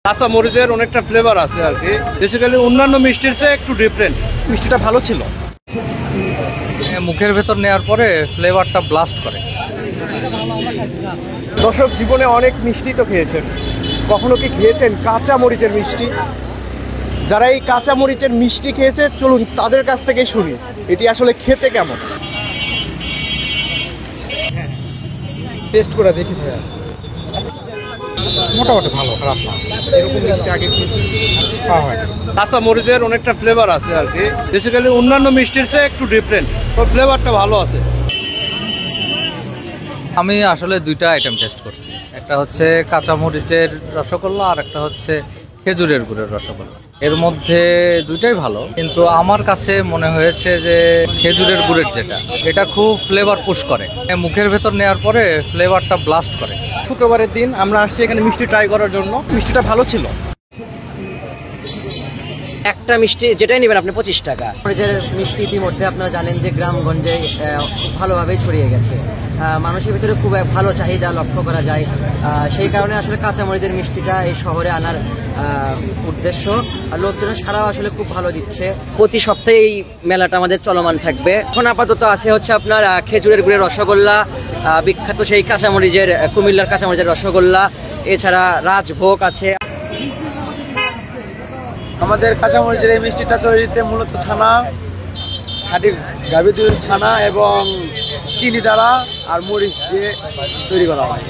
কাঁচা মরিচের অনেকটা ফ্লেভার আছে আর কি, বেসিক্যালি অন্যান্য মিষ্টির চেয়ে একটু ডিফারেন্ট। মিষ্টিটা ভালো ছিল, মুখের ভেতর নেওয়ার পরে ফ্লেভারটা ব্লাস্ট করে। দর্শক জীবনে অনেক মিষ্টি তো খেয়েছেন, কখনো কি খেয়েছেন কাঁচা মরিচের মিষ্টি? যারা এই কাঁচা মরিচের মিষ্টি খেয়েছে চলুন তাদের কাছ থেকে শুনি এটি আসলে খেতে কেমন। টেস্ট করে দেখি ভাইয়া। মোটামুটি ভালো, খারাপ না। এরকম মিষ্টি আগে খাওয়া হয়নি। কাঁচা মরিচের অনেকটা ফ্লেভার আছে আর কি, বেসিক্যালি অন্যান্য মিষ্টির চেয়ে একটু ডিফারেন্ট, তো ফ্লেভারটা ভালো আছে। আমি আসলে দুইটা আইটেম টেস্ট করছি, একটা হচ্ছে কাঁচা মরিচের রসগোল্লা আর একটা হচ্ছে খেজুরের গুড়ের রসগোল্লা। এর মধ্যে দুইটাই ভালো, কিন্তু আমার কাছে মনে হয়েছে যে খেজুরের গুড়ের যেটা, এটা খুব ফ্লেভার পুশ করে, মুখের ভেতর নেওয়ার পরে ফ্লেভারটা ব্লাস্ট করে। শুক্রবারের দিন আমরা আসছি এখানে মিষ্টি ট্রাই করার জন্য। মিষ্টিটা ভালো ছিল। একটা মিষ্টি যেটাই নেবেন আপনি 25 টাকা। মরিচের মিষ্টি ইতিমধ্যে আপনারা জানেন যে গ্রামগঞ্জে ভালোভাবেই ছড়িয়ে গেছে, মানুষের ভিতরে খুব ভালো চাহিদা লক্ষ্য করা যায়। সেই কারণে আসলে কাঁচা মরিচের মিষ্টিটা এই শহরে আনার উদ্দেশ্য। আর লোকজনের সারাও আসলে খুব ভালো দিচ্ছে। প্রতি সপ্তাহে এই মেলাটা আমাদের চলমান থাকবে। এখন আপাতত আছে হচ্ছে আপনার খেজুরের গুড়ের রসগোল্লা, বিখ্যাত সেই কাঁচামরিচের কুমিল্লার কাঁচামরিচের রসগোল্লা, এছাড়া রাজভোগ আছে। আমাদের কাঁচামরিচের এই মিষ্টিটা তৈরিতে মূলত ছানা, খাঁটি গাভী দুধের ছানা এবং চিনি দ্বারা আর মরিচ দিয়ে তৈরি করা হয়।